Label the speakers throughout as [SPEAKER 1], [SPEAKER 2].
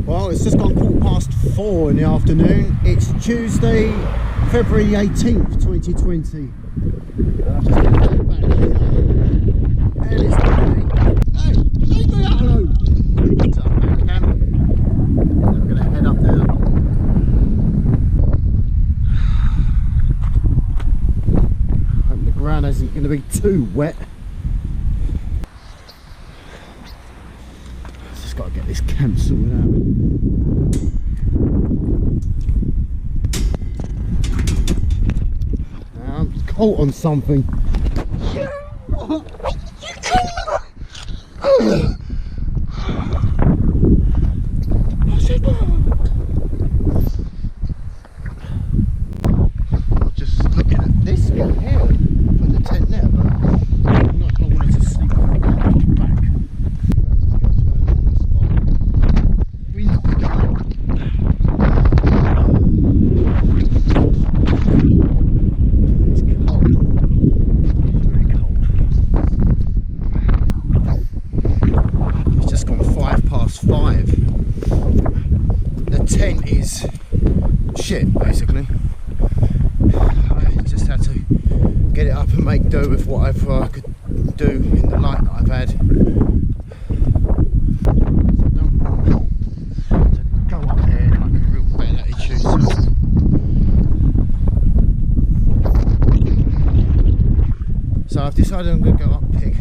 [SPEAKER 1] Well, it's just gone 4:15 in the afternoon. It's Tuesday, February 18th, 2020. I've just got back and it's lovely. Hey, leave me alone! So I'm back camp, and then we're going to head up there. Hope the ground isn't going to be too wet. Just got to get this camp sorted out. Caught on something. You just looking at this bit here, put the tent there, but I'm not going to want to sleep on the back. Just go to another spot. Wind's picking up. Tent is shit, basically. I just had to get it up and make do with whatever I could do in the light that I've had. So I don't want to go up there in like a real bad attitude. So I've decided I'm going to go up Pig.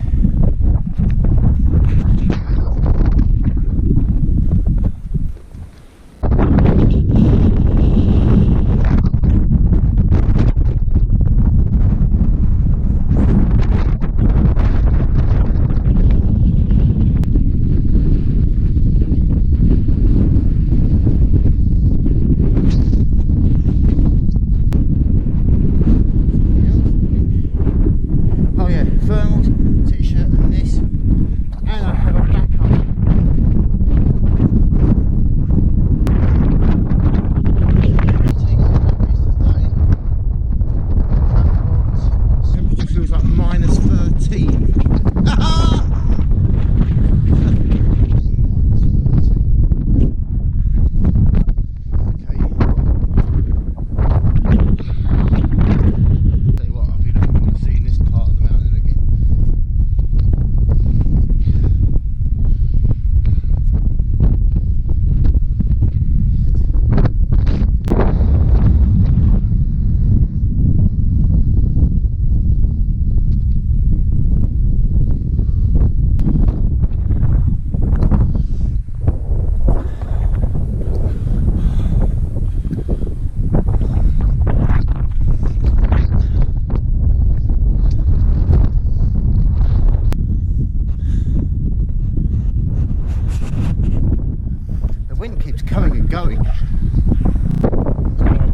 [SPEAKER 1] Coming and going. One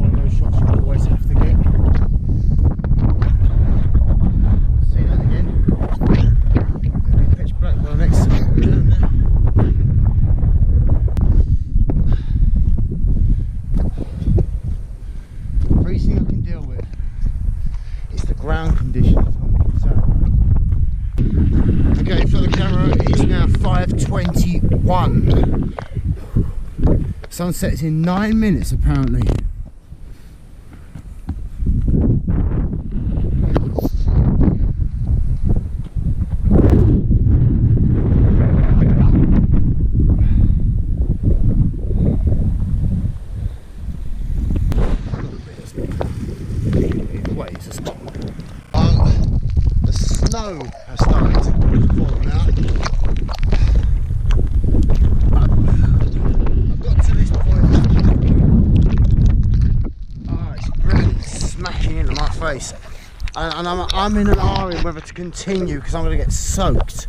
[SPEAKER 1] of those shots you always have to get. See that again? It'll be pitch black by the next time we're down there. Freezing I can deal with. It's the ground conditions. Okay, for the camera, it's now 5:21. Sunset's in 9 minutes apparently. The snow has started to fall now. Face and I'm in an R in whether to continue because I'm going to get soaked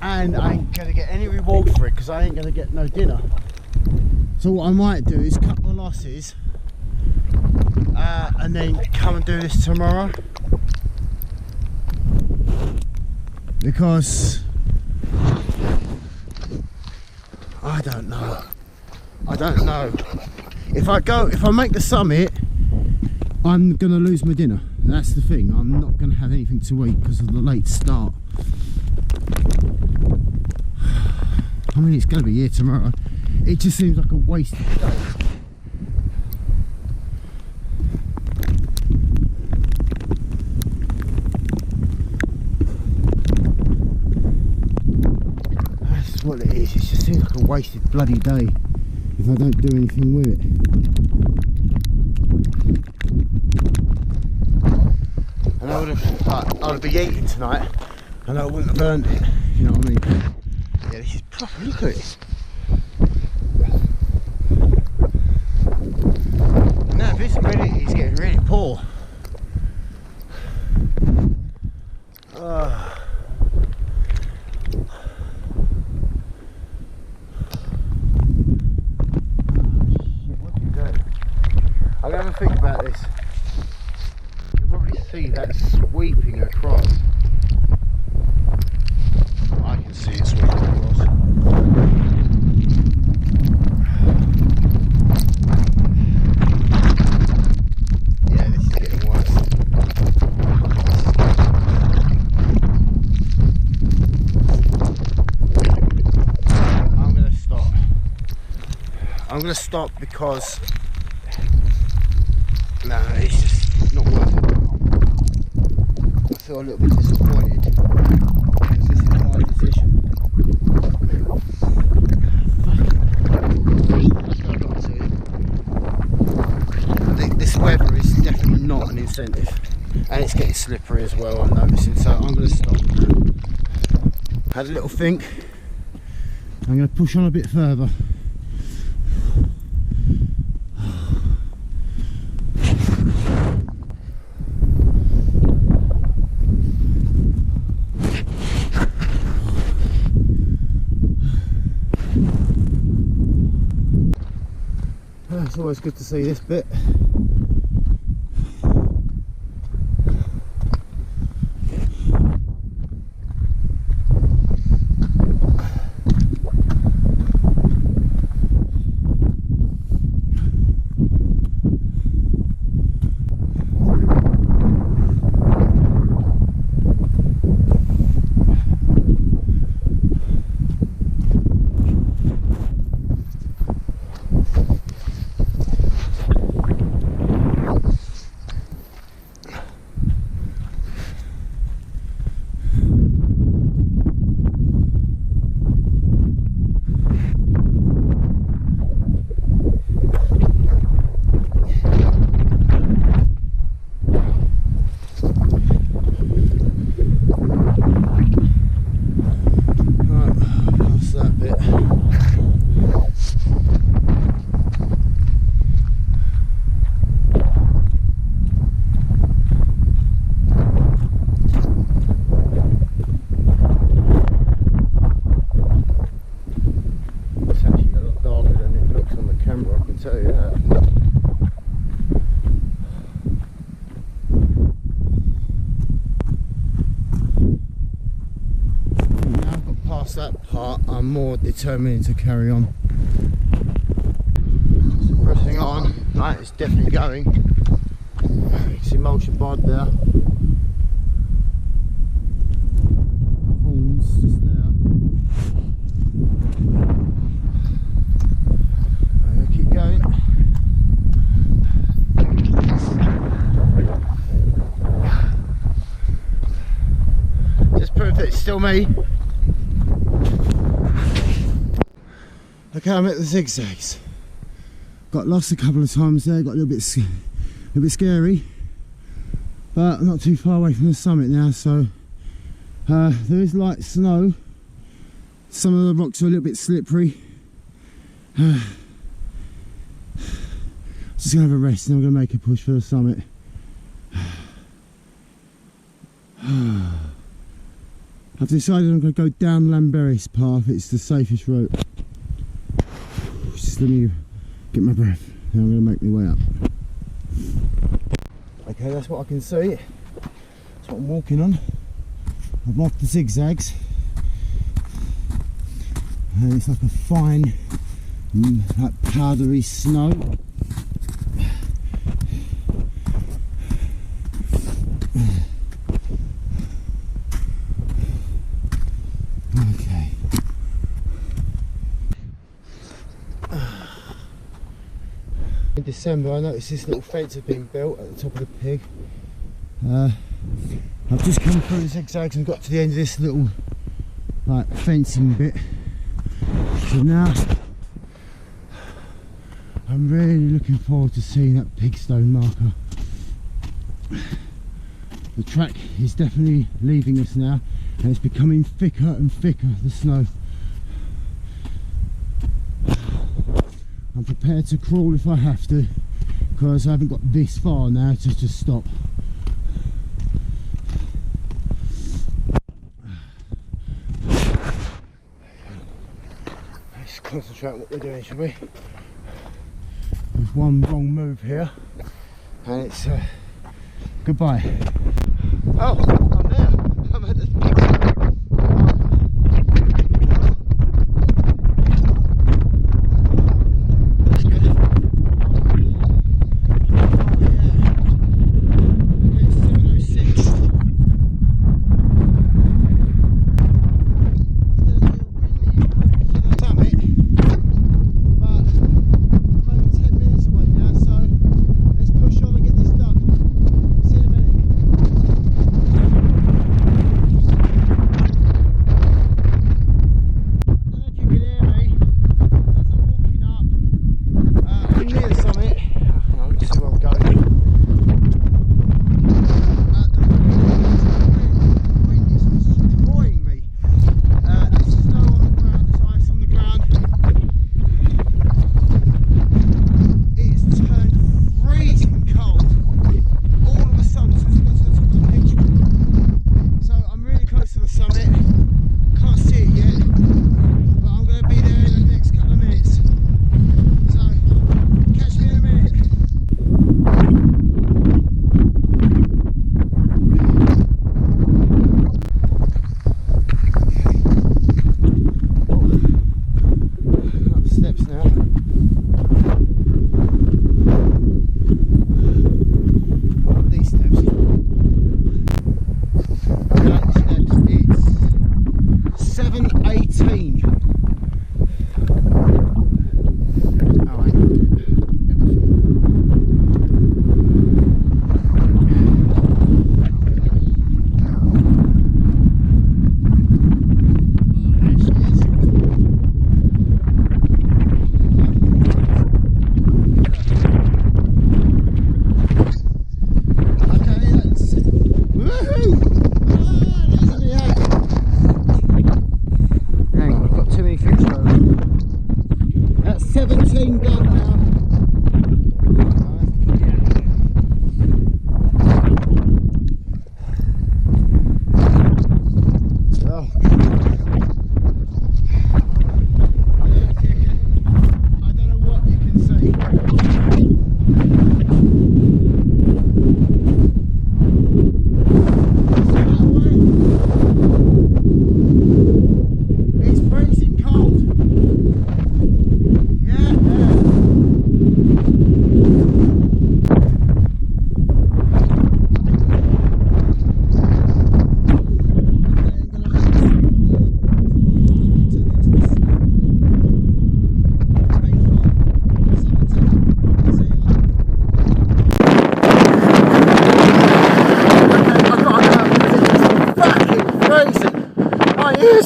[SPEAKER 1] and I ain't going to get any reward for it because I ain't going to get no dinner. So what I might do is cut my losses and then come and do this tomorrow, because I don't know if I make the summit, I'm going to lose my dinner. That's the thing. I'm not going to have anything to eat because of the late start. I mean, it's going to be here tomorrow. it just seems like a wasted day. That's what it is. It just seems like a wasted bloody day if I don't do anything with it. And I would have been eating tonight, and I wouldn't have earned it. You know what I mean? Yeah, this is proper. Look at it. Now visibility is getting really poor. I'm going to have a think about this. You can probably see that sweeping across. I can see it sweeping across. Yeah, this is getting worse. I'm going to stop. I'm going to stop because no, it's just not worth it. I feel a little bit disappointed because this is my decision. This weather is definitely not an incentive, and it's getting slippery as well, I'm noticing, so I'm going to stop. Had a little think. I'm going to push on a bit further. It's always good to see this bit. That part, I'm more determined to carry on. So pressing on, right, it's definitely going. You can see motion board there. Horns just there. I'm gonna keep going. Just prove that it's still me. Okay, I'm at the zigzags. Got lost a couple of times there, got a little bit scary, but I'm not too far away from the summit now, so there is light snow. Some of the rocks are a little bit slippery. Just gonna have a rest and I'm gonna make a push for the summit. I've decided I'm going to go down Lamberis path, it's the safest route. Just let me get my breath, then I'm going to make my way up. Okay, that's what I can see. That's what I'm walking on. I've marked the zigzags. And it's like a fine, like powdery snow. In December I noticed this little fence had been built at the top of the pig. I've just come through the zigzags and got to the end of this little like fencing bit. So now I'm really looking forward to seeing that pigstone marker. The track is definitely leaving us now, and it's becoming thicker and thicker, the snow. I'm prepared to crawl if I have to, because I haven't got this far now to just stop. Let's concentrate on what we're doing, shall we? There's one wrong move here, and it's goodbye. Oh, I'm there. I'm at the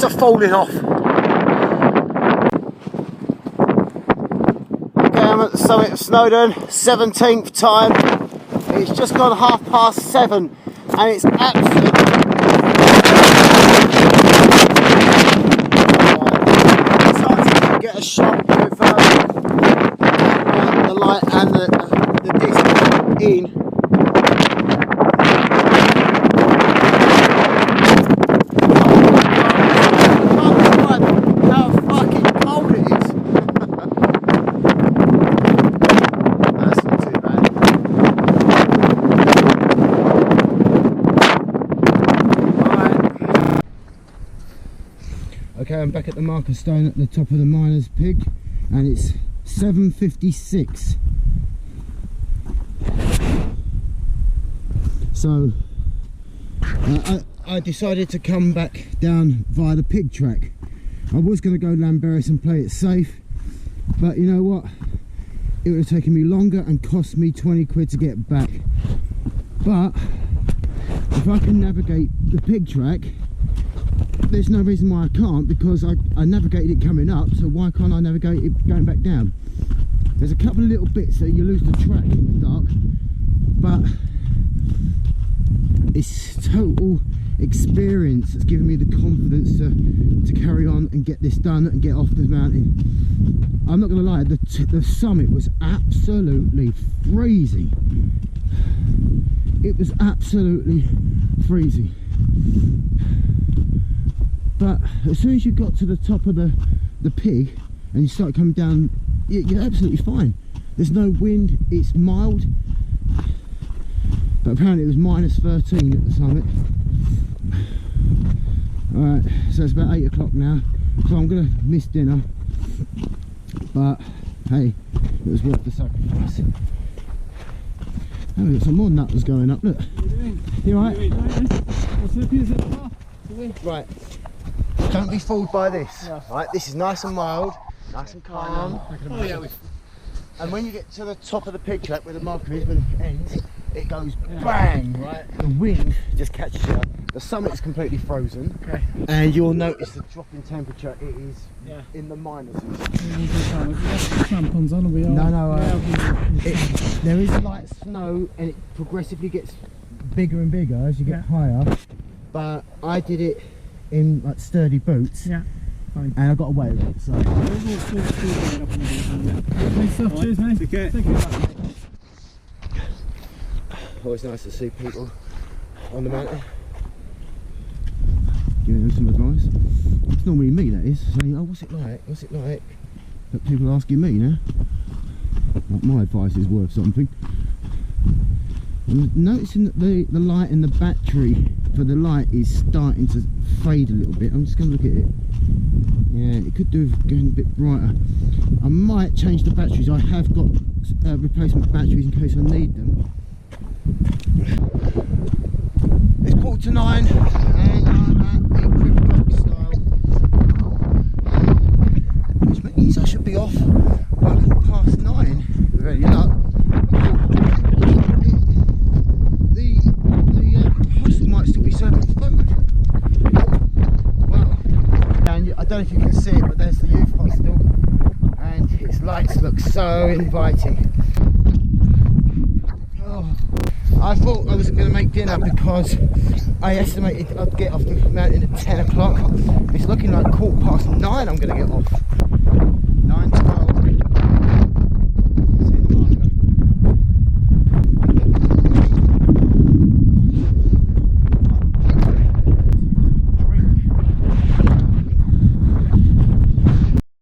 [SPEAKER 1] Are falling off. Okay, I'm at the summit of Snowdon, 17th time. It's just gone 7:30 and it's absolutely exciting to get a shot with the light and the disc in. Okay, I'm back at the marker stone at the top of the miner's pig, and it's 7:56. So I decided to come back down via the pig track. I was going to go Lamberis and play it safe, but you know what? it would have taken me longer and cost me 20 quid to get back. But if I can navigate the pig track, there's no reason why I can't, because I navigated it coming up, so why can't I navigate it going back down? There's a couple of little bits that you lose the track in the dark, but it's total experience that's given me the confidence to carry on and get this done and get off the mountain. I'm not going to lie, the summit was absolutely freezing. It was absolutely freezing. But as soon as you got to the top of the pig and you start coming down, you're absolutely fine. There's no wind, it's mild. But apparently it was -13 at the summit. Alright, so it's about 8 o'clock now, so I'm going to miss dinner. But hey, it was worth the sacrifice. Oh, we've got some more nutters going up, look.
[SPEAKER 2] What are you doing?
[SPEAKER 1] You alright?
[SPEAKER 2] Right.
[SPEAKER 1] Don't be fooled by this. Yeah. Right, this is nice and mild, nice and calm.
[SPEAKER 2] Oh yeah,
[SPEAKER 1] and when you get to the top of the pig track where the marker is, where it ends, it goes bang, right? The wind just catches you. The summit is completely frozen,
[SPEAKER 2] okay.
[SPEAKER 1] And you'll notice the drop in temperature. It is in the minuses.
[SPEAKER 2] Crampons on, are we all?
[SPEAKER 1] No, there is light snow, and it progressively gets bigger and bigger as you get higher. But I did it in like sturdy boots. Yeah. Fine. And I got away with it. So.
[SPEAKER 2] Nice stuff. Cheers, mate.
[SPEAKER 3] Okay.
[SPEAKER 2] Thank you.
[SPEAKER 1] Always nice to see people on the mountain. Giving them some advice. It's normally me that is, saying, oh, what's it like? What's it like? But people asking me now. Like my advice is worth something. I'm noticing that the light in the battery for the light is starting to fade a little bit. I'm just going to look at it. Yeah, it could do with going a bit brighter. I might change the batteries. I have got replacement batteries in case I need them. It's 8:45 and I'm at the Riverboat style, which means I should be off by 9:15 with any luck. The hostel might still be serving food. Well, and I don't know if you can see it, but there's the youth hostel and its lights look so inviting. Oh, I thought I wasn't going to make dinner because I estimated I'd get off the mountain at 10 o'clock. It's looking like 9:15 I'm going to get off.